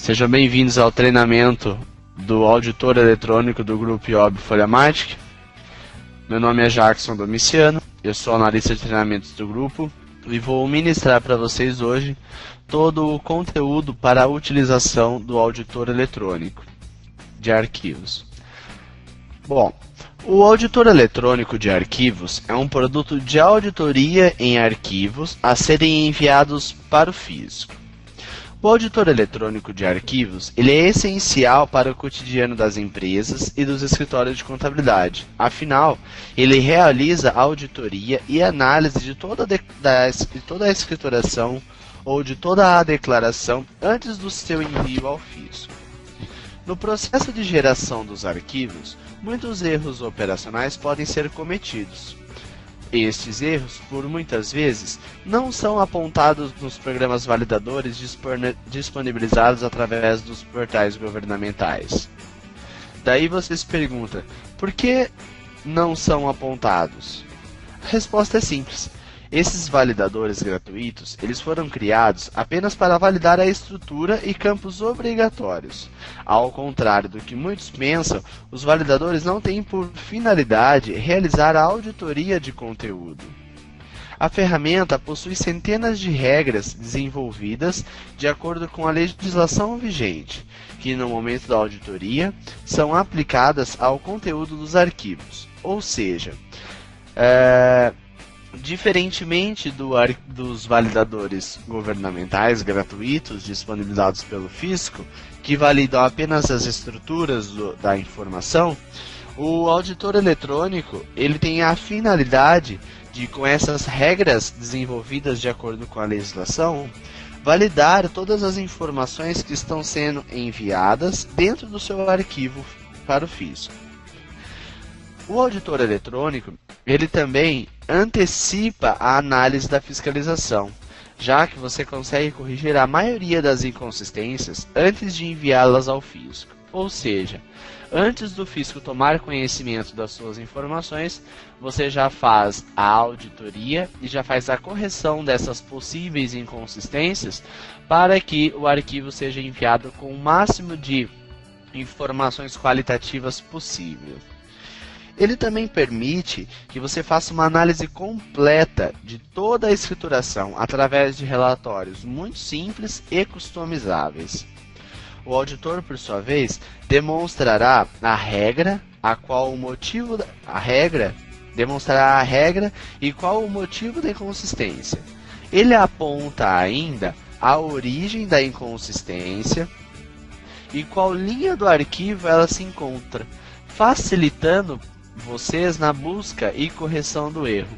Sejam bem-vindos ao treinamento do auditor eletrônico do Grupo IOB Folhamatic. Meu nome é Jackson Domiciano, eu sou analista de treinamentos do grupo e vou ministrar para vocês hoje todo o conteúdo para a utilização do auditor eletrônico de arquivos. Bom, o auditor eletrônico de arquivos é um produto de auditoria em arquivos a serem enviados para o físico. O auditor eletrônico de arquivos ele é essencial para o cotidiano das empresas e dos escritórios de contabilidade. Afinal, ele realiza a auditoria e análise de toda a escrituração ou de toda a declaração antes do seu envio ao fisco. No processo de geração dos arquivos, muitos erros operacionais podem ser cometidos. Estes erros, por muitas vezes, não são apontados nos programas validadores disponibilizados através dos portais governamentais. Daí você se pergunta, por que não são apontados? A resposta é simples. Esses validadores gratuitos, eles foram criados apenas para validar a estrutura e campos obrigatórios. Ao contrário do que muitos pensam, os validadores não têm por finalidade realizar a auditoria de conteúdo. A ferramenta possui centenas de regras desenvolvidas de acordo com a legislação vigente, que no momento da auditoria são aplicadas ao conteúdo dos arquivos. Ou seja, diferentemente dos validadores governamentais gratuitos disponibilizados pelo fisco, que validam apenas as estruturas da informação, o auditor eletrônico ele tem a finalidade de, com essas regras desenvolvidas de acordo com a legislação, validar todas as informações que estão sendo enviadas dentro do seu arquivo para o fisco. O auditor eletrônico ele também antecipa a análise da fiscalização, já que você consegue corrigir a maioria das inconsistências antes de enviá-las ao fisco. Ou seja, antes do fisco tomar conhecimento das suas informações, você já faz a auditoria e já faz a correção dessas possíveis inconsistências para que o arquivo seja enviado com o máximo de informações qualitativas possível. Ele também permite que você faça uma análise completa de toda a escrituração através de relatórios muito simples e customizáveis. O auditor, por sua vez, demonstrará a regra e qual o motivo da inconsistência. Ele aponta ainda a origem da inconsistência e qual linha do arquivo ela se encontra, facilitando vocês na busca e correção do erro.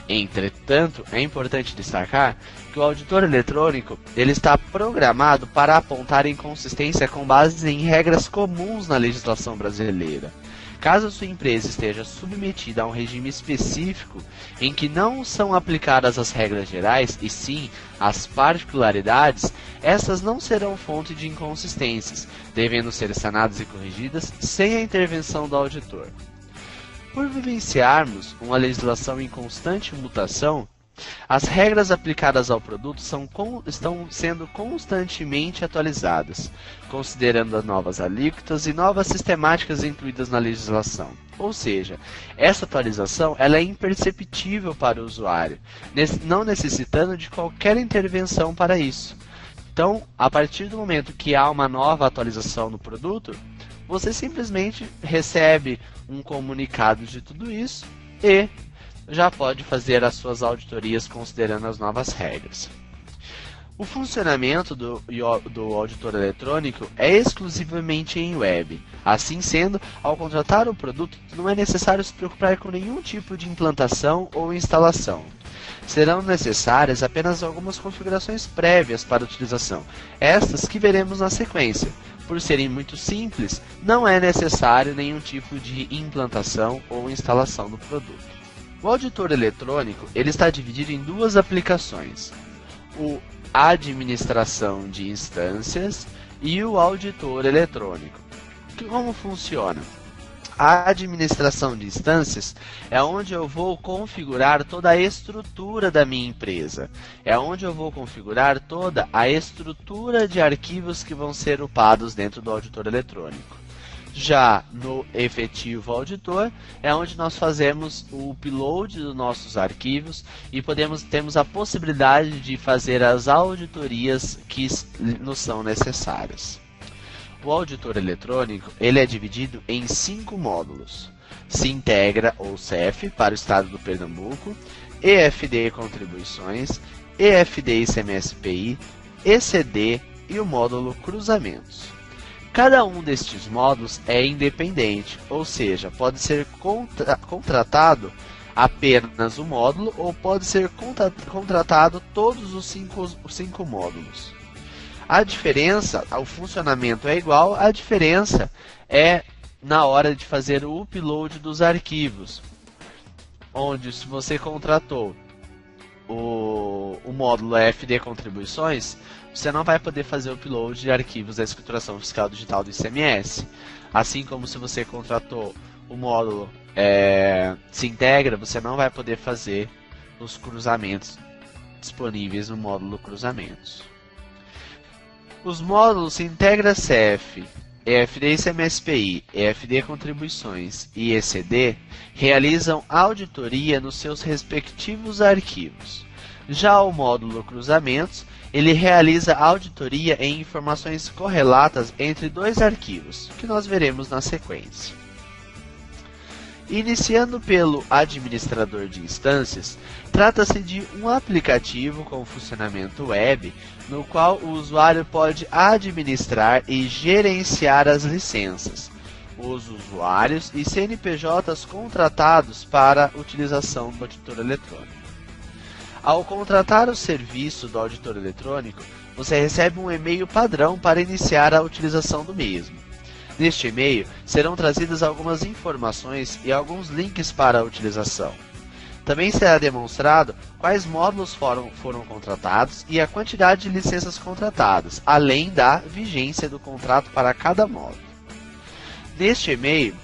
Entretanto, é importante destacar que o auditor eletrônico ele está programado para apontar inconsistência com base em regras comuns na legislação brasileira. Caso sua empresa esteja submetida a um regime específico em que não são aplicadas as regras gerais e sim as particularidades, essas não serão fonte de inconsistências, devendo ser sanadas e corrigidas sem a intervenção do auditor. Por vivenciarmos uma legislação em constante mutação, as regras aplicadas ao produto estão sendo constantemente atualizadas, considerando as novas alíquotas e novas sistemáticas incluídas na legislação. Ou seja, essa atualização ela é imperceptível para o usuário, não necessitando de qualquer intervenção para isso. Então, a partir do momento que há uma nova atualização no produto, você simplesmente recebe um comunicado de tudo isso e já pode fazer as suas auditorias considerando as novas regras. O funcionamento do auditor eletrônico é exclusivamente em web. Assim sendo, ao contratar o produto, não é necessário se preocupar com nenhum tipo de implantação ou instalação. Serão necessárias apenas algumas configurações prévias para a utilização, estas que veremos na sequência. Por serem muito simples, não é necessário nenhum tipo de implantação ou instalação do produto. O auditor eletrônico ele está dividido em duas aplicações: o administração de instâncias e o auditor eletrônico. Como funciona? A administração de instâncias é onde eu vou configurar toda a estrutura da minha empresa. É onde eu vou configurar toda a estrutura de arquivos que vão ser upados dentro do auditor eletrônico. Já no efetivo auditor é onde nós fazemos o upload dos nossos arquivos e temos a possibilidade de fazer as auditorias que nos são necessárias. O auditor eletrônico ele é dividido em 5 módulos: Sintegra ou CEF para o estado do Pernambuco, EFD Contribuições, EFD ICMS-PI, ECD e o módulo Cruzamentos. Cada um destes módulos é independente, ou seja, pode ser contratado apenas o módulo ou pode ser contratado todos os cinco módulos. A diferença, o funcionamento é igual, a diferença é na hora de fazer o upload dos arquivos, onde se você contratou o módulo EFD Contribuições, você não vai poder fazer o upload de arquivos da escrituração fiscal digital do ICMS. Assim como se você contratou o módulo Sintegra, você não vai poder fazer os cruzamentos disponíveis no módulo Cruzamentos. Os módulos Sintegra CEF, EFD ICMS-PI, EFD Contribuições e ECD realizam auditoria nos seus respectivos arquivos. Já o módulo Cruzamentos, ele realiza auditoria em informações correlatas entre 2 arquivos, que nós veremos na sequência. Iniciando pelo administrador de instâncias, trata-se de um aplicativo com funcionamento web, no qual o usuário pode administrar e gerenciar as licenças, os usuários e CNPJs contratados para utilização do auditor eletrônico. Ao contratar o serviço do auditor eletrônico, você recebe um e-mail padrão para iniciar a utilização do mesmo. Neste e-mail serão trazidas algumas informações e alguns links para a utilização. Também será demonstrado quais módulos foram contratados e a quantidade de licenças contratadas, além da vigência do contrato para cada módulo. Neste e-mail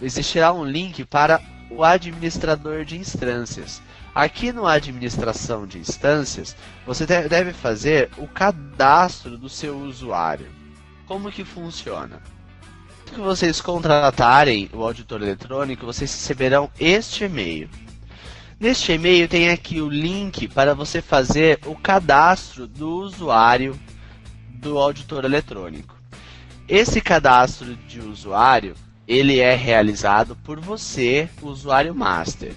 existirá um link para o administrador de instâncias. Aqui no administração de instâncias, você deve fazer o cadastro do seu usuário. Como que funciona? Que vocês contratarem o auditor eletrônico, vocês receberão este e-mail. Neste e-mail tem aqui o link para você fazer o cadastro do usuário do auditor eletrônico. Esse cadastro de usuário, ele é realizado por você, usuário master.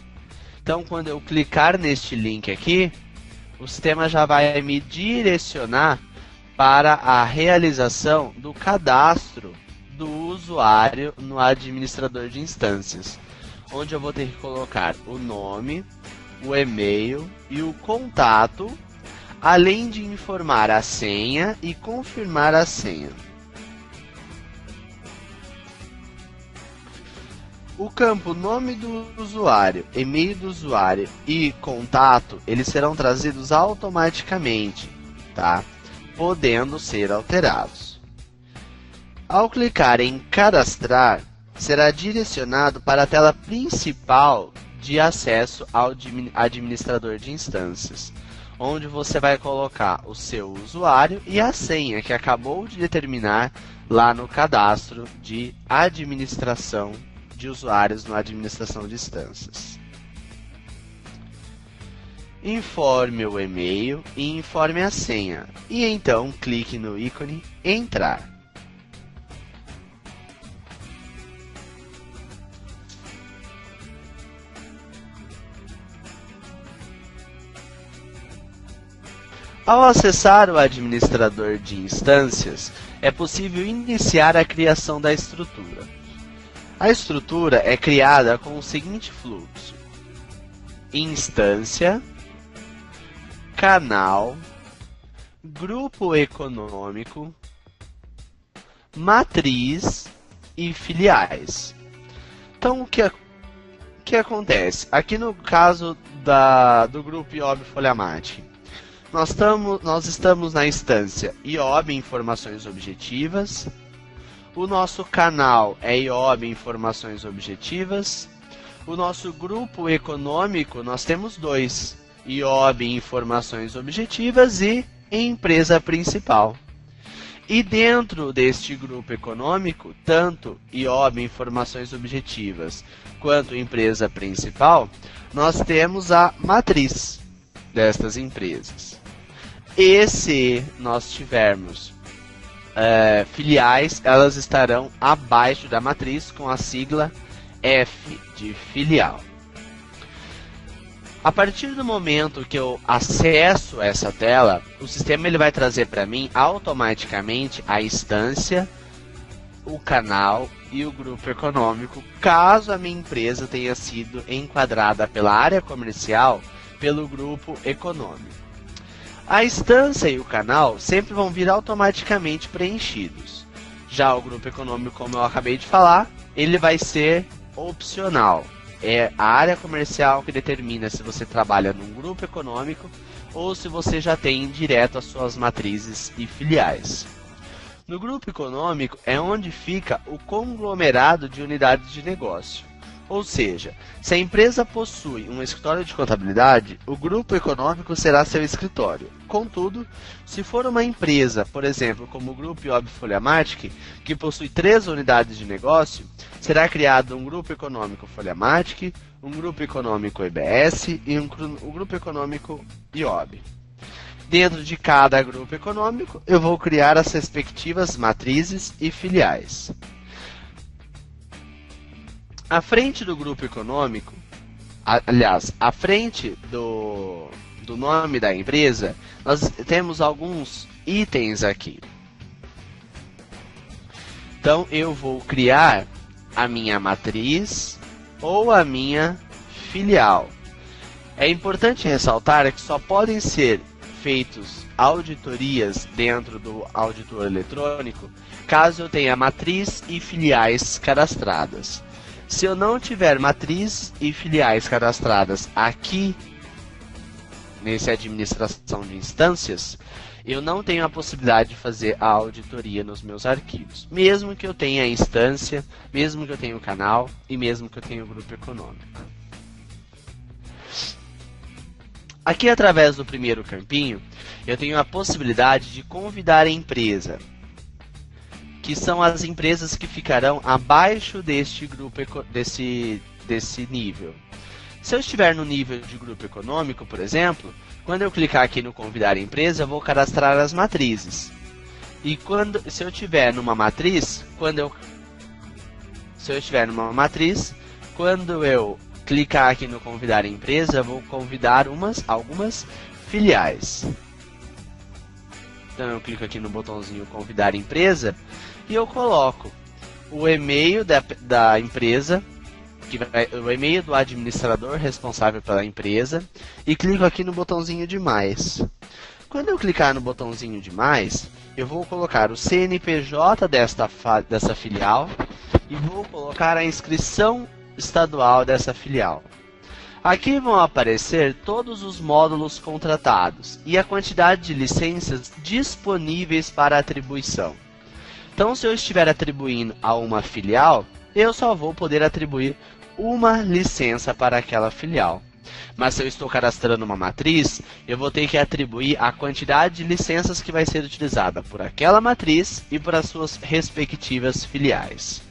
Então, quando eu clicar neste link aqui, o sistema já vai me direcionar para a realização do cadastro do usuário no administrador de instâncias, onde eu vou ter que colocar o nome, o e-mail e o contato, além de informar a senha e confirmar a senha. O campo nome do usuário, e-mail do usuário e contato, eles serão trazidos automaticamente, tá? Podendo ser alterados. Ao clicar em cadastrar, será direcionado para a tela principal de acesso ao administrador de instâncias, onde você vai colocar o seu usuário e a senha que acabou de determinar lá no cadastro de administração de usuários no administração de instâncias. Informe o e-mail e informe a senha, e então clique no ícone Entrar. Ao acessar o administrador de instâncias, é possível iniciar a criação da estrutura. A estrutura é criada com o seguinte fluxo: instância, canal, grupo econômico, matriz e filiais. Então, o que acontece? Aqui no caso do grupo IOB Folhamate, nós estamos na instância IOB Informações Objetivas, O nosso canal é IOB Informações Objetivas. O nosso grupo econômico, nós temos dois: IOB Informações Objetivas e Empresa Principal. E dentro deste grupo econômico, tanto IOB Informações Objetivas quanto Empresa Principal, nós temos a matriz destas empresas. E se nós tivermos filiais, elas estarão abaixo da matriz com a sigla F de filial. A partir do momento que eu acesso essa tela, o sistema ele vai trazer para mim automaticamente a instância, o canal e o grupo econômico, caso a minha empresa tenha sido enquadrada pela área comercial pelo grupo econômico. A instância e o canal sempre vão vir automaticamente preenchidos. Já o grupo econômico, como eu acabei de falar, ele vai ser opcional. É a área comercial que determina se você trabalha num grupo econômico ou se você já tem direto as suas matrizes e filiais. No grupo econômico é onde fica o conglomerado de unidades de negócio. Ou seja, se a empresa possui um escritório de contabilidade, o grupo econômico será seu escritório. Contudo, se for uma empresa, por exemplo, como o Grupo IOB Foliamatic, que possui 3 unidades de negócio, será criado um grupo econômico Foliamatic, um grupo econômico EBS e um grupo econômico IOB. Dentro de cada grupo econômico, eu vou criar as respectivas matrizes e filiais. À frente do grupo econômico, aliás, à frente do nome da empresa, nós temos alguns itens aqui. Então, eu vou criar a minha matriz ou a minha filial. É importante ressaltar que só podem ser feitos auditorias dentro do auditor eletrônico caso eu tenha matriz e filiais cadastradas. Se eu não tiver matriz e filiais cadastradas aqui nesse administração de instâncias, eu não tenho a possibilidade de fazer a auditoria nos meus arquivos, mesmo que eu tenha a instância, mesmo que eu tenha o canal e mesmo que eu tenha o grupo econômico. Aqui, através do primeiro campinho, eu tenho a possibilidade de convidar a empresa, que são as empresas que ficarão abaixo deste grupo, desse nível. Se eu estiver no nível de grupo econômico, por exemplo, quando eu clicar aqui no convidar empresa, eu vou cadastrar as matrizes. E se eu estiver numa matriz, quando eu clicar aqui no convidar empresa, eu vou convidar algumas filiais. Então eu clico aqui no botãozinho convidar empresa e eu coloco o e-mail da empresa, o e-mail do administrador responsável pela empresa, e clico aqui no botãozinho de mais. Quando eu clicar no botãozinho de mais, eu vou colocar o CNPJ dessa filial e vou colocar a inscrição estadual dessa filial. Aqui vão aparecer todos os módulos contratados e a quantidade de licenças disponíveis para atribuição. Então, se eu estiver atribuindo a uma filial, eu só vou poder atribuir uma licença para aquela filial. Mas se eu estou cadastrando uma matriz, eu vou ter que atribuir a quantidade de licenças que vai ser utilizada por aquela matriz e por as suas respectivas filiais.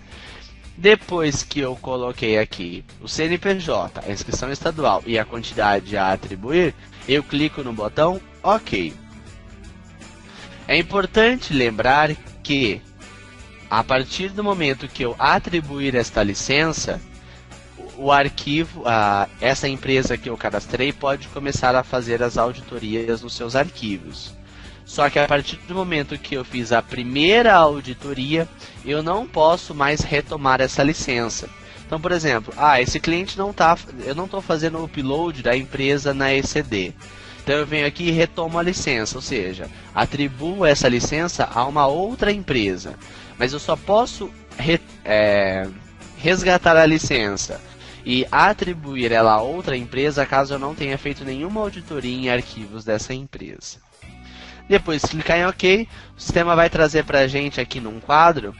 Depois que eu coloquei aqui o CNPJ, a inscrição estadual e a quantidade a atribuir, eu clico no botão OK. É importante lembrar que, a partir do momento que eu atribuir esta licença, o arquivo, essa empresa que eu cadastrei pode começar a fazer as auditorias nos seus arquivos. Só que a partir do momento que eu fiz a primeira auditoria, eu não posso mais retomar essa licença. Então, por exemplo, esse cliente eu não estou fazendo o upload da empresa na ECD. Então eu venho aqui e retomo a licença, ou seja, atribuo essa licença a uma outra empresa. Mas eu só posso resgatar a licença e atribuir ela a outra empresa caso eu não tenha feito nenhuma auditoria em arquivos dessa empresa. Depois de clicar em OK, o sistema vai trazer para a gente aqui num quadro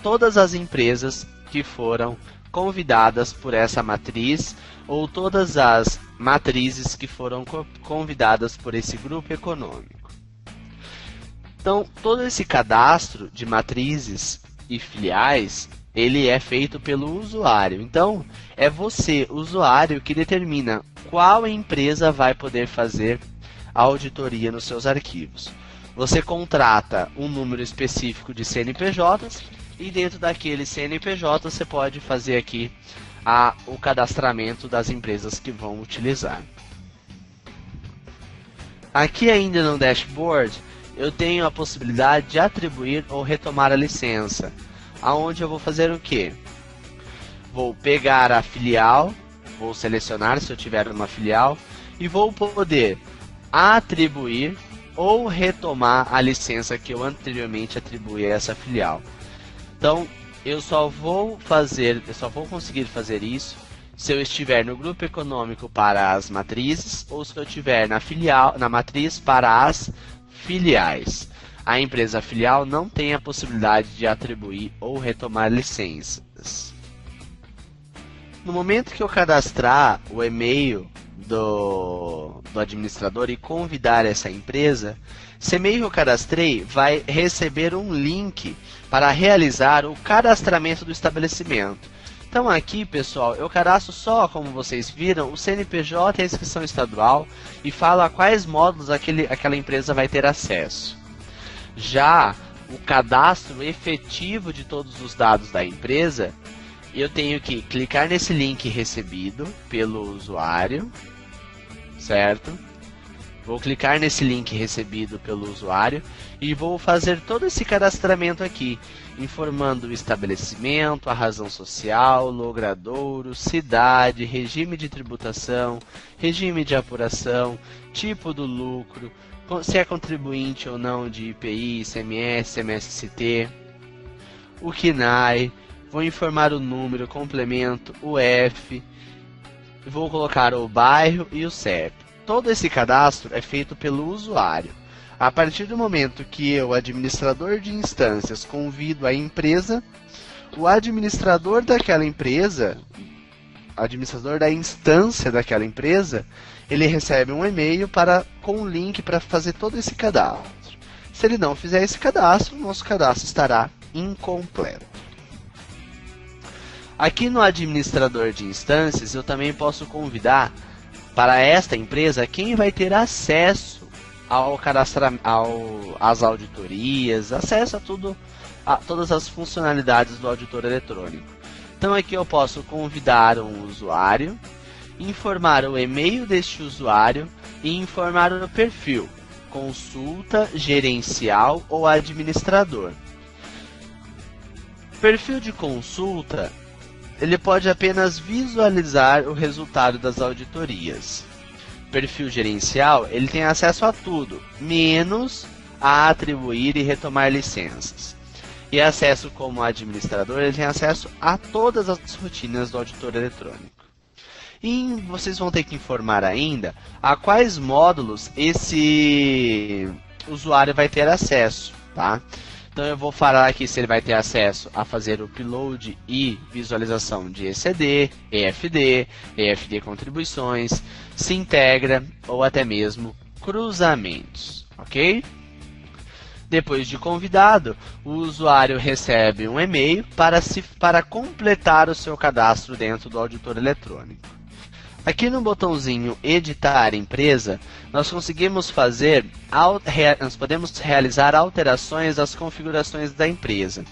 todas as empresas que foram convidadas por essa matriz ou todas as matrizes que foram convidadas por esse grupo econômico. Então, todo esse cadastro de matrizes e filiais, ele é feito pelo usuário. Então, é você, usuário, que determina qual empresa vai poder fazer a auditoria nos seus arquivos. Você contrata um número específico de CNPJs e dentro daquele CNPJ você pode fazer aqui o cadastramento das empresas que vão utilizar. Aqui ainda no dashboard eu tenho a possibilidade de atribuir ou retomar a licença, aonde eu vou fazer o quê? Vou pegar a filial, vou selecionar se eu tiver uma filial e vou poder atribuir ou retomar a licença que eu anteriormente atribuí a essa filial. Então, eu só vou conseguir fazer isso se eu estiver no grupo econômico para as matrizes ou se eu estiver na matriz para as filiais. A empresa filial não tem a possibilidade de atribuir ou retomar licenças. No momento que eu cadastrar o e-mail do administrador e convidar essa empresa, esse e-mail que eu cadastrei vai receber um link para realizar o cadastramento do estabelecimento. Então aqui, pessoal, eu cadastro só, como vocês viram, o CNPJ e a inscrição estadual e falo a quais módulos aquela empresa vai ter acesso. Já o cadastro efetivo de todos os dados da empresa, eu tenho que clicar nesse link recebido pelo usuário, certo? Vou clicar nesse link recebido pelo usuário e vou fazer todo esse cadastramento aqui, informando o estabelecimento, a razão social, logradouro, cidade, regime de tributação, regime de apuração, tipo do lucro, se é contribuinte ou não de IPI, ICMS, MST, o KNAI, vou informar o número, complemento, o F, vou colocar o bairro e o CEP. Todo esse cadastro é feito pelo usuário. A partir do momento que eu, administrador de instâncias, convido a empresa, o administrador daquela empresa, administrador da instância daquela empresa, ele recebe um e-mail com um link para fazer todo esse cadastro. Se ele não fizer esse cadastro, o nosso cadastro estará incompleto. Aqui no administrador de instâncias, eu também posso convidar para esta empresa quem vai ter acesso ao cadastramento, às auditorias, acesso a todas as funcionalidades do auditor eletrônico. Então aqui eu posso convidar um usuário, informar o e-mail deste usuário e informar o perfil, consulta, gerencial ou administrador. Perfil de consulta, ele pode apenas visualizar o resultado das auditorias. Perfil gerencial, ele tem acesso a tudo, menos a atribuir e retomar licenças. E acesso como administrador, ele tem acesso a todas as rotinas do auditor eletrônico. E vocês vão ter que informar ainda a quais módulos esse usuário vai ter acesso, tá? Então eu vou falar aqui se ele vai ter acesso a fazer o upload e visualização de ECD, EFD contribuições, se integra ou até mesmo cruzamentos, ok? Depois de convidado, o usuário recebe um e-mail para completar o seu cadastro dentro do auditor eletrônico. Aqui no botãozinho Editar Empresa, nós podemos realizar alterações às configurações da empresa.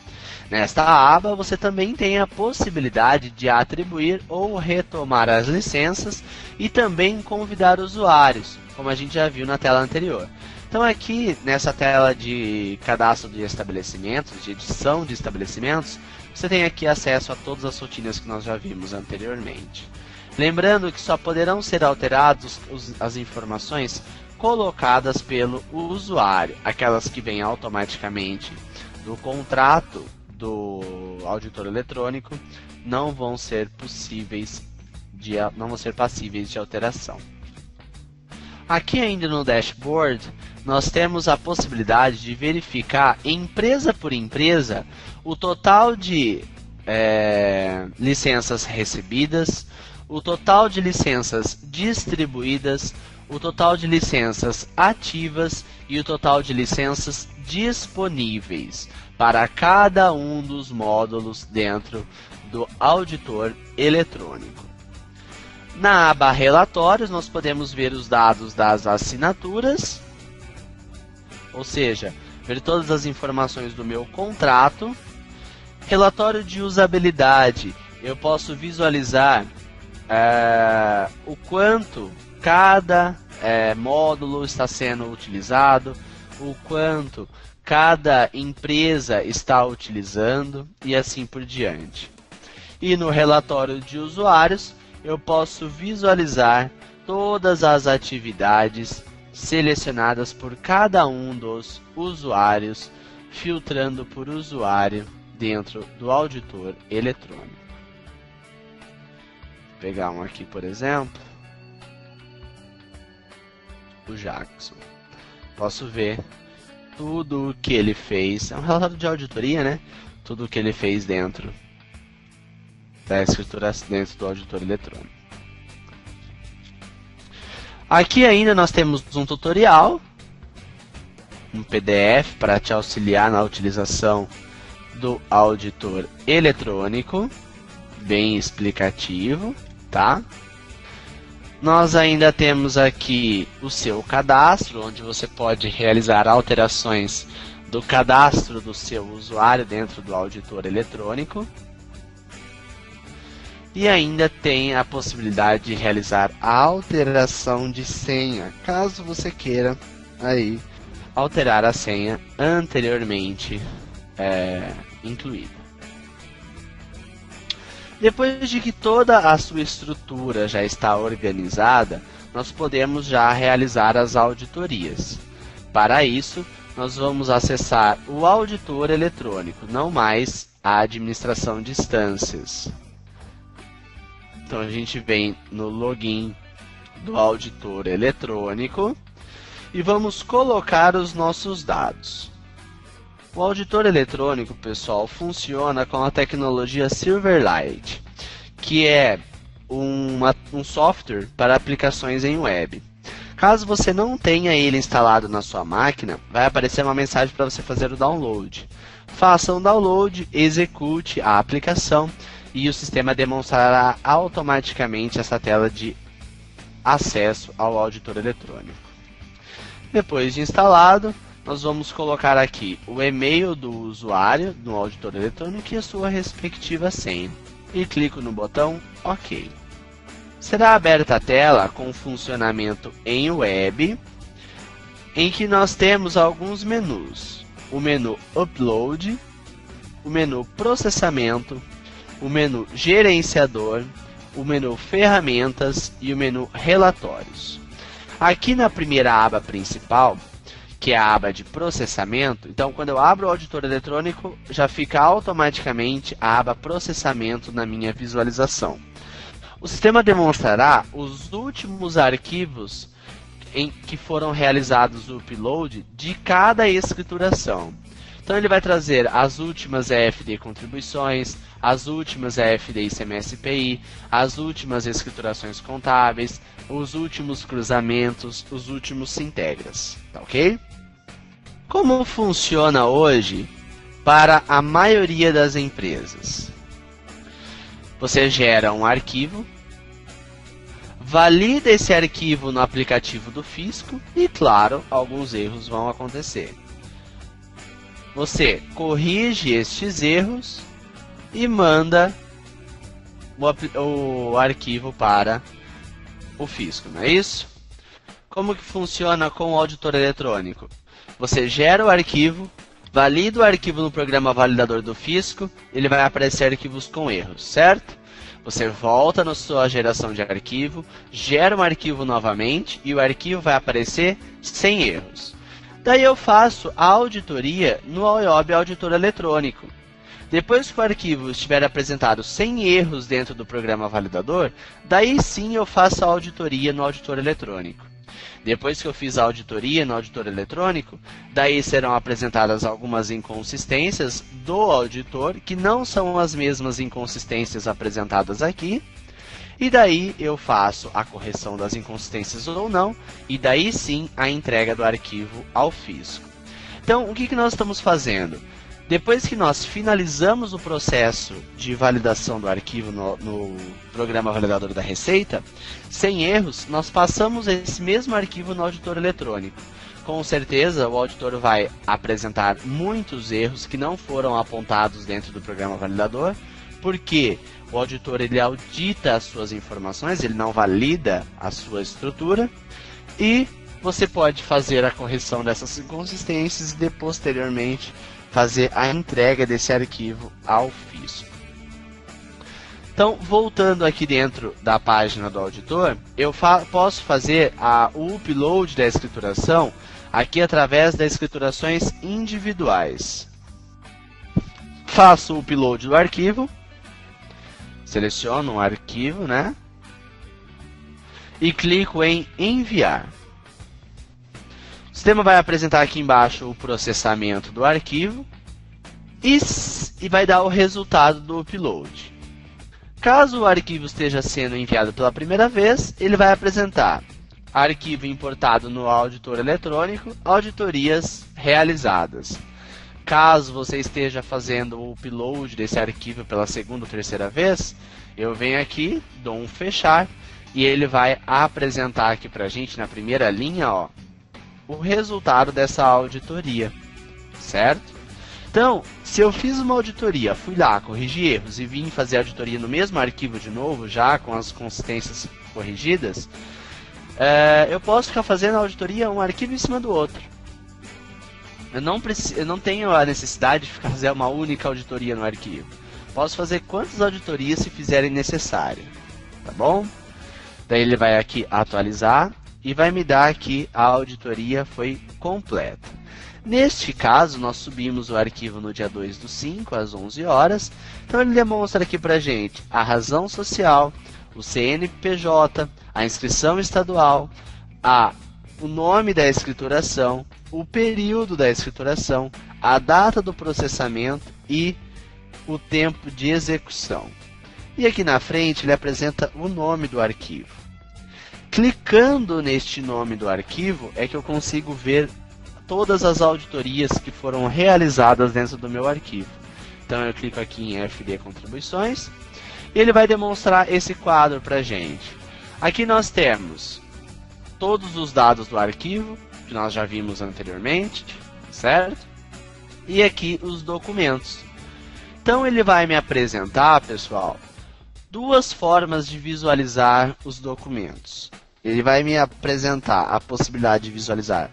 Nesta aba, você também tem a possibilidade de atribuir ou retomar as licenças e também convidar usuários, como a gente já viu na tela anterior. Então aqui, nessa tela de cadastro de estabelecimentos, de edição de estabelecimentos, você tem aqui acesso a todas as rotinas que nós já vimos anteriormente. Lembrando que só poderão ser alteradas as informações colocadas pelo usuário, aquelas que vêm automaticamente do contrato do auditor eletrônico não vão ser passíveis de alteração. Aqui ainda no dashboard, nós temos a possibilidade de verificar empresa por empresa o total de licenças recebidas, o total de licenças distribuídas, o total de licenças ativas e o total de licenças disponíveis para cada um dos módulos dentro do auditor eletrônico. Na aba Relatórios, nós podemos ver os dados das assinaturas, ou seja, ver todas as informações do meu contrato. Relatório de usabilidade, eu posso visualizar o quanto cada módulo está sendo utilizado, o quanto cada empresa está utilizando e assim por diante. E no relatório de usuários, eu posso visualizar todas as atividades selecionadas por cada um dos usuários, filtrando por usuário dentro do auditor eletrônico. Vou pegar um aqui, por exemplo, o Jackson. Posso ver tudo o que ele fez. É um relatório de auditoria, né? Tudo o que ele fez dentro da escritura, dentro do auditor eletrônico. Aqui ainda nós temos um tutorial, um PDF para te auxiliar na utilização do auditor eletrônico, bem explicativo, tá? Nós ainda temos aqui o seu cadastro, onde você pode realizar alterações do cadastro do seu usuário dentro do auditor eletrônico. E ainda tem a possibilidade de realizar a alteração de senha, caso você queira aí alterar a senha anteriormente incluída. Depois de que toda a sua estrutura já está organizada, nós podemos já realizar as auditorias. Para isso, nós vamos acessar o auditor eletrônico, não mais a administração de instâncias. Então a gente vem no login do auditor eletrônico e vamos colocar os nossos dados. O auditor eletrônico, pessoal, funciona com a tecnologia Silverlight, que é um software para aplicações em web. Caso você não tenha ele instalado na sua máquina, vai aparecer uma mensagem para você fazer o download. Faça o download, execute a aplicação e o sistema demonstrará automaticamente essa tela de acesso ao auditor eletrônico. Depois de instalado, nós vamos colocar aqui o e-mail do usuário no auditor eletrônico e a sua respectiva senha. E clico no botão OK. Será aberta a tela com funcionamento em web, em que nós temos alguns menus. O menu Upload, o menu Processamento, o menu Gerenciador, o menu Ferramentas e o menu Relatórios. Aqui na primeira aba principal, que é a aba de processamento, então quando eu abro o auditor eletrônico, já fica automaticamente a aba processamento na minha visualização. O sistema demonstrará os últimos arquivos em que foram realizados o upload de cada escrituração. Então ele vai trazer as últimas EFD contribuições, as últimas EFD ICMS-PI, as últimas escriturações contábeis, os últimos cruzamentos, os últimos Sintegras, tá ok? Como funciona hoje para a maioria das empresas? Você gera um arquivo, valida esse arquivo no aplicativo do fisco e, claro, alguns erros vão acontecer. Você corrige estes erros e manda o arquivo para o fisco, não é isso? Como que funciona com o auditor eletrônico? Você gera o arquivo, valida o arquivo no programa validador do fisco, ele vai aparecer arquivos com erros, certo? Você volta na sua geração de arquivo, gera um arquivo novamente e o arquivo vai aparecer sem erros. Daí eu faço a auditoria no IOB Auditor Eletrônico. Depois que o arquivo estiver apresentado sem erros dentro do programa validador, daí sim eu faço a auditoria no auditor eletrônico. Depois que eu fiz a auditoria no auditor eletrônico, daí serão apresentadas algumas inconsistências do auditor, que não são as mesmas inconsistências apresentadas aqui, e daí eu faço a correção das inconsistências ou não, e daí sim a entrega do arquivo ao fisco. Então, o que nós estamos fazendo? Depois que nós finalizamos o processo de validação do arquivo no programa validador da Receita, sem erros, nós passamos esse mesmo arquivo no auditor eletrônico. Com certeza, o auditor vai apresentar muitos erros que não foram apontados dentro do programa validador, porque o auditor ele audita as suas informações, ele não valida a sua estrutura, e você pode fazer a correção dessas inconsistências e posteriormente fazer a entrega desse arquivo ao fisco. Então, voltando aqui dentro da página do auditor, eu posso fazer o upload da escrituração aqui através das escriturações individuais. Faço o upload do arquivo, seleciono um arquivo, né? E clico em enviar. O sistema vai apresentar aqui embaixo o processamento do arquivo e vai dar o resultado do upload. Caso o arquivo esteja sendo enviado pela primeira vez, ele vai apresentar arquivo importado no auditor eletrônico, auditorias realizadas. Caso você esteja fazendo o upload desse arquivo pela segunda ou terceira vez, eu venho aqui, dou um fechar e ele vai apresentar aqui pra gente na primeira linha, ó, o resultado dessa auditoria, certo? Então, se eu fiz uma auditoria, fui lá, corrigi erros e vim fazer a auditoria no mesmo arquivo de novo, já com as consistências corrigidas, eu posso ficar fazendo a auditoria um arquivo em cima do outro. Eu não tenho a necessidade de ficar fazendo uma única auditoria no arquivo. Posso fazer quantas auditorias se fizerem necessário, tá bom? Daí ele vai aqui atualizar e vai me dar aqui a auditoria foi completa. Neste caso, nós subimos o arquivo no dia 2/5, às 11 horas. Então ele demonstra aqui pra gente a razão social, o CNPJ, a inscrição estadual, o nome da escrituração, o período da escrituração, a data do processamento e o tempo de execução. E aqui na frente ele apresenta o nome do arquivo. Clicando neste nome do arquivo é que eu consigo ver todas as auditorias que foram realizadas dentro do meu arquivo. Então eu clico aqui em FD Contribuições e ele vai demonstrar esse quadro para a gente. Aqui nós temos todos os dados do arquivo, que nós já vimos anteriormente, certo? E aqui os documentos. Então ele vai me apresentar, pessoal, duas formas de visualizar os documentos. Ele vai me apresentar a possibilidade de visualizar,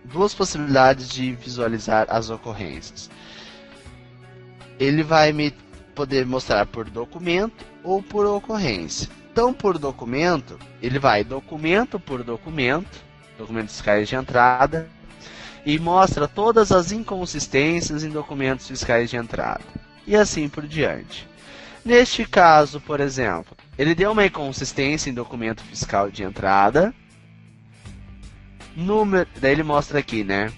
duas possibilidades de visualizar as ocorrências. Ele vai me poder mostrar por documento ou por ocorrência. Então, por documento, ele vai documento por documento, documentos fiscais de entrada, e mostra todas as inconsistências em documentos fiscais de entrada. E assim por diante. Neste caso, por exemplo, ele deu uma inconsistência em documento fiscal de entrada. Daí ele mostra aqui, né?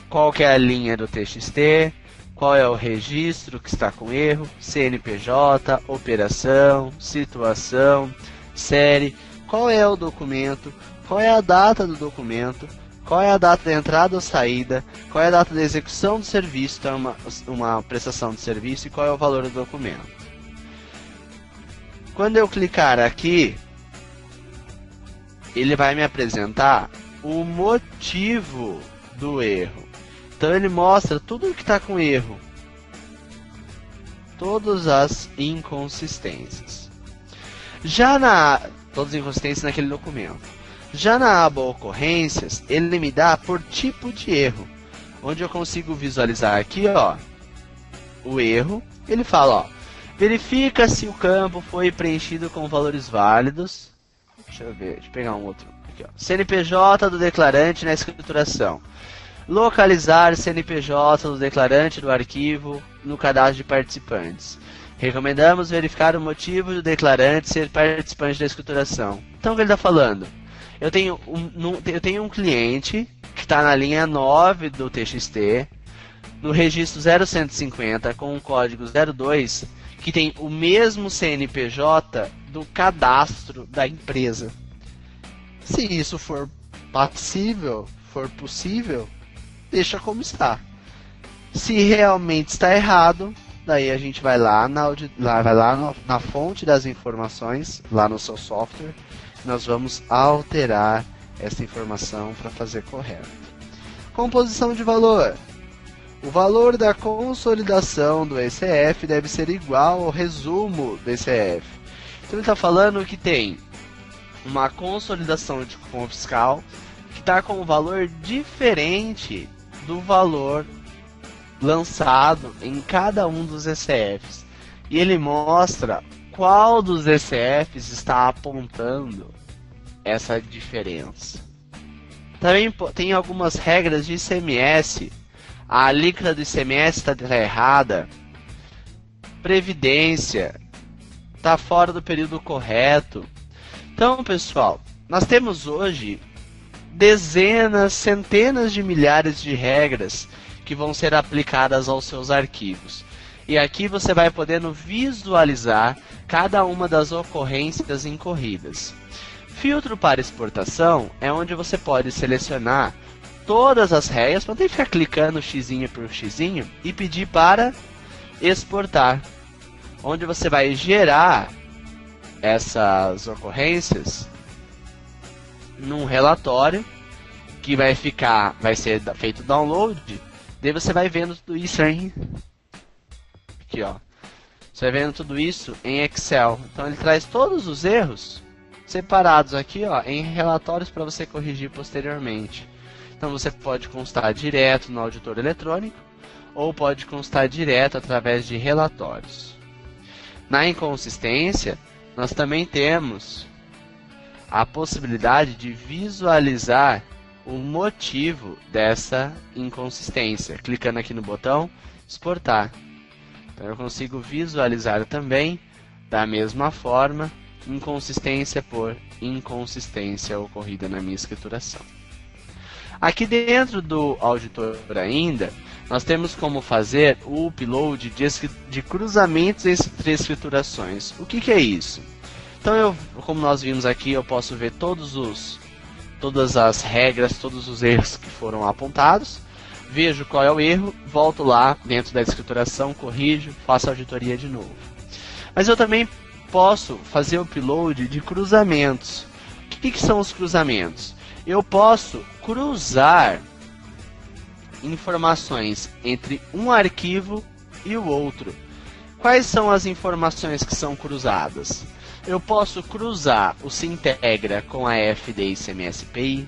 Qual que é a linha do TXT, qual é o registro que está com erro, CNPJ, operação, situação, série, qual é o documento, qual é a data do documento, qual é a data da entrada ou saída, qual é a data da execução do serviço, então uma prestação de serviço, e qual é o valor do documento. Quando eu clicar aqui, ele vai me apresentar o motivo do erro. Então ele mostra tudo o que está com erro, todas as inconsistências. Todas as inconsistências naquele documento. Já na aba ocorrências, ele me dá por tipo de erro, onde eu consigo visualizar aqui, ó, o erro. Ele fala, ó, verifica se o campo foi preenchido com valores válidos. Deixa eu ver, deixa eu pegar um outro aqui, ó. CNPJ do declarante na escrituração. Localizar CNPJ do declarante do arquivo no cadastro de participantes. Recomendamos verificar o motivo do declarante ser participante da escrituração. Então o que ele está falando? eu tenho um cliente que está na linha 9 do TXT, no registro 0150 com o código 02, que tem o mesmo CNPJ do cadastro da empresa. Se isso for possível, deixa como está. Se realmente está errado, daí a gente vai lá na fonte das informações, lá no seu software, nós vamos alterar essa informação para fazer correto. Composição de valor. O valor da consolidação do ECF deve ser igual ao resumo do ECF. Então ele está falando que tem uma consolidação de cupom fiscal que está com um valor diferente do valor lançado em cada um dos ECFs. E ele mostra qual dos ECFs está apontando essa diferença. Também tem algumas regras de ICMS. A alíquota do ICMS está errada. Previdência está fora do período correto. Então, pessoal, nós temos hoje dezenas, centenas de milhares de regras que vão ser aplicadas aos seus arquivos. E aqui você vai podendo visualizar cada uma das ocorrências incorridas. Filtro para exportação é onde você pode selecionar todas as regras, para não ficar clicando xizinho por xizinho e pedir para exportar, onde você vai gerar essas ocorrências num relatório que vai ser feito download. Daí você vai vendo tudo isso aí. Aqui, ó. Você vai vendo tudo isso em Excel. Então ele traz todos os erros separados aqui, ó, em relatórios para você corrigir posteriormente. Então você pode constar direto no auditor eletrônico ou pode constar direto através de relatórios. Na inconsistência, nós também temos a possibilidade de visualizar o motivo dessa inconsistência, clicando aqui no botão exportar. Então eu consigo visualizar também, da mesma forma, inconsistência por inconsistência ocorrida na minha escrituração. Aqui dentro do auditor ainda, nós temos como fazer o upload de cruzamentos entre escriturações. O que é isso? Então, como nós vimos aqui, eu posso ver todas as regras, todos os erros que foram apontados, vejo qual é o erro, volto lá dentro da escrituração, corrijo, faço a auditoria de novo. Mas eu também posso fazer o upload de cruzamentos. O que são os cruzamentos? Eu posso cruzar informações entre um arquivo e o outro. Quais são as informações que são cruzadas? Eu posso cruzar o Sintegra com a FD ICMS-PI,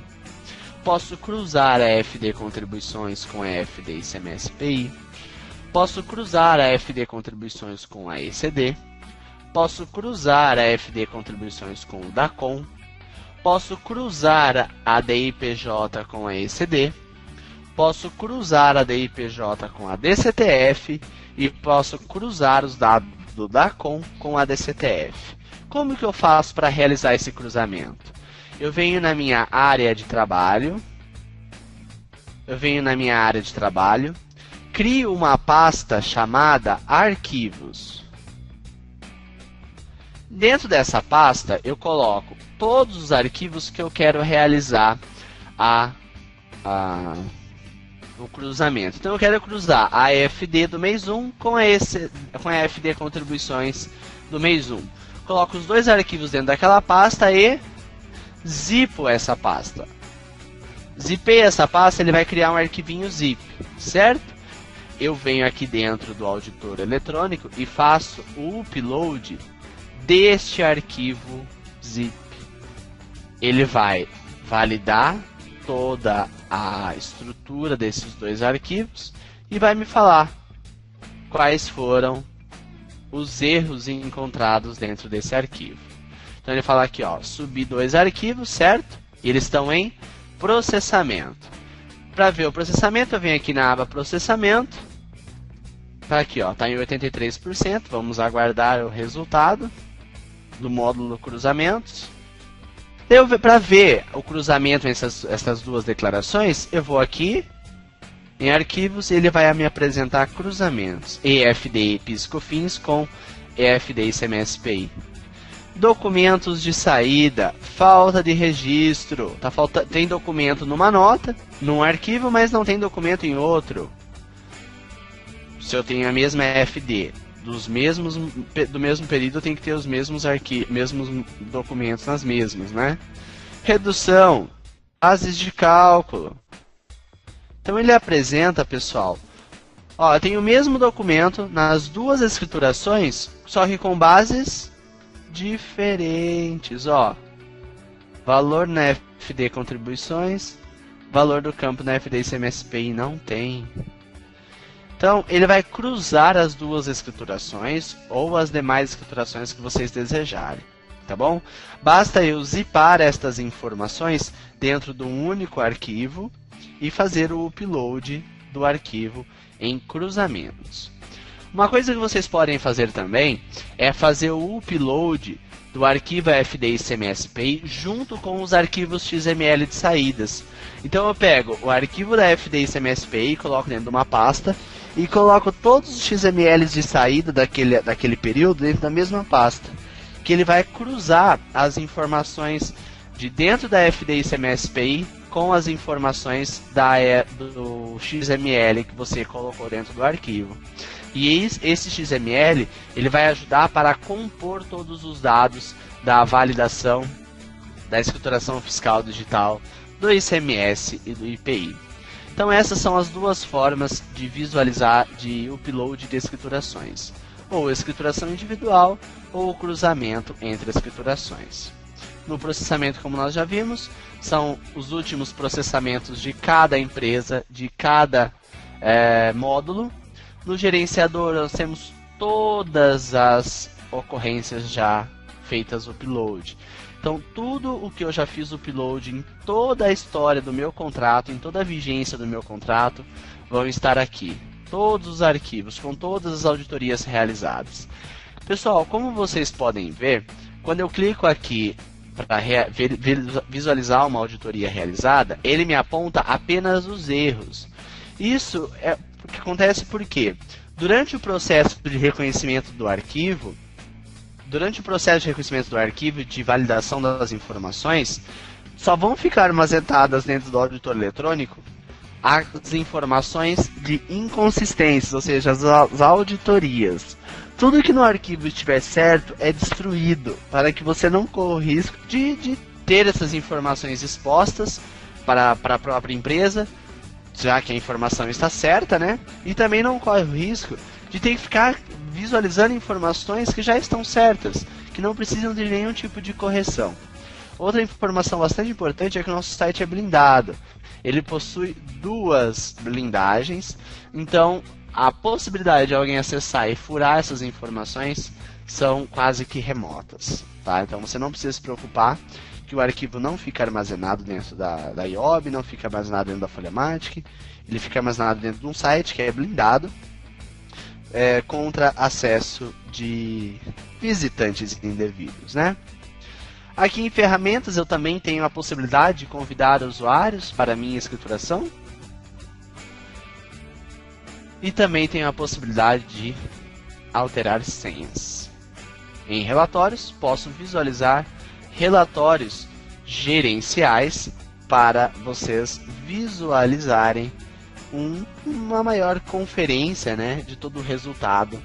posso cruzar a FD Contribuições com a FD ICMS-PI, posso cruzar a FD Contribuições com a ECD, posso cruzar a FD Contribuições com o DACOM, posso cruzar a DIPJ com a ECD, posso cruzar a DIPJ com a DCTF e posso cruzar os dados do DACOM com a DCTF. Como que eu faço para realizar esse cruzamento? Eu venho na minha área de trabalho, crio uma pasta chamada Arquivos. Dentro dessa pasta eu coloco todos os arquivos que eu quero realizar o cruzamento. Então eu quero cruzar a FD do mês 1 com a FD Contribuições do mês 1. Coloco os dois arquivos dentro daquela pasta e zipo essa pasta. Zipei essa pasta, ele vai criar um arquivinho zip, certo? Eu venho aqui dentro do auditor eletrônico e faço o upload deste arquivo zip. Ele vai validar toda a estrutura desses dois arquivos e vai me falar quais foram os erros encontrados dentro desse arquivo. Então ele fala aqui, ó, subi dois arquivos, certo? E eles estão em processamento. Para ver o processamento, eu venho aqui na aba processamento. Tá aqui, ó, tá em 83%. Vamos aguardar o resultado do módulo cruzamentos. Para ver o cruzamento entre essas duas declarações, eu vou aqui em arquivos e ele vai me apresentar cruzamentos. EFD PIS/COFINS com EFD ICMS/PI. Documentos de saída, falta de registro. Tem documento numa nota, num arquivo, mas não tem documento em outro. Se eu tenho a mesma EFD do mesmo período, tem que ter os mesmos documentos nas mesmas, né? Redução, bases de cálculo. Então ele apresenta, pessoal, ó, eu tenho o mesmo documento nas duas escriturações, só que com bases diferentes, ó. Valor na FD contribuições, valor do campo na FD ICMS/PI não tem. Então, ele vai cruzar as duas escriturações ou as demais escriturações que vocês desejarem, tá bom? Basta eu zipar estas informações dentro de um único arquivo e fazer o upload do arquivo em cruzamentos. Uma coisa que vocês podem fazer também é fazer o upload do arquivo FD ICMS/PI junto com os arquivos XML de saídas. Então eu pego o arquivo da FD ICMS/PI, coloco dentro de uma pasta e coloco todos os XMLs de saída daquele período dentro da mesma pasta, que ele vai cruzar as informações de dentro da FD ICMS/PI com as informações do XML que você colocou dentro do arquivo. E esse XML ele vai ajudar para compor todos os dados da validação da escrituração fiscal digital, do ICMS e do IPI. Então essas são as duas formas de visualizar, de upload de escriturações. Ou escrituração individual, ou o cruzamento entre escriturações. No processamento, como nós já vimos, são os últimos processamentos de cada empresa, de cada módulo. No gerenciador, nós temos todas as ocorrências já feitas upload. Então, tudo o que eu já fiz upload em toda a história do meu contrato, em toda a vigência do meu contrato, vão estar aqui. Todos os arquivos, com todas as auditorias realizadas. Pessoal, como vocês podem ver, quando eu clico aqui para visualizar uma auditoria realizada, ele me aponta apenas os erros. Isso é o que acontece porque, durante o processo de reconhecimento do arquivo, de validação das informações, só vão ficar armazenadas dentro do auditor eletrônico as informações de inconsistências, ou seja, as auditorias. Tudo que no arquivo estiver certo é destruído, para que você não corra o risco de ter essas informações expostas para a própria empresa, já que a informação está certa, né? E também não corre o risco de ter que ficar visualizando informações que já estão certas, que não precisam de nenhum tipo de correção. Outra informação bastante importante é que o nosso site é blindado. Ele possui duas blindagens, então a possibilidade de alguém acessar e furar essas informações são quase que remotas, tá? Então você não precisa se preocupar que o arquivo não fica armazenado dentro da IOB, não fica armazenado dentro da Folhamatic, ele fica armazenado dentro de um site que é blindado contra acesso de visitantes indevidos, né? Aqui em ferramentas eu também tenho a possibilidade de convidar usuários para a minha escrituração. E também tenho a possibilidade de alterar senhas. Em relatórios, posso visualizar relatórios gerenciais para vocês visualizarem uma maior conferência, né, de todo o resultado,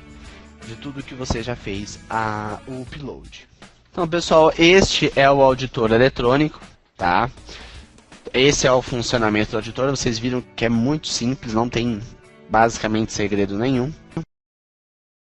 de tudo que você já fez o upload. Então, pessoal, este é o auditor eletrônico, tá? Esse é o funcionamento do auditor. Vocês viram que é muito simples, não tem basicamente segredo nenhum.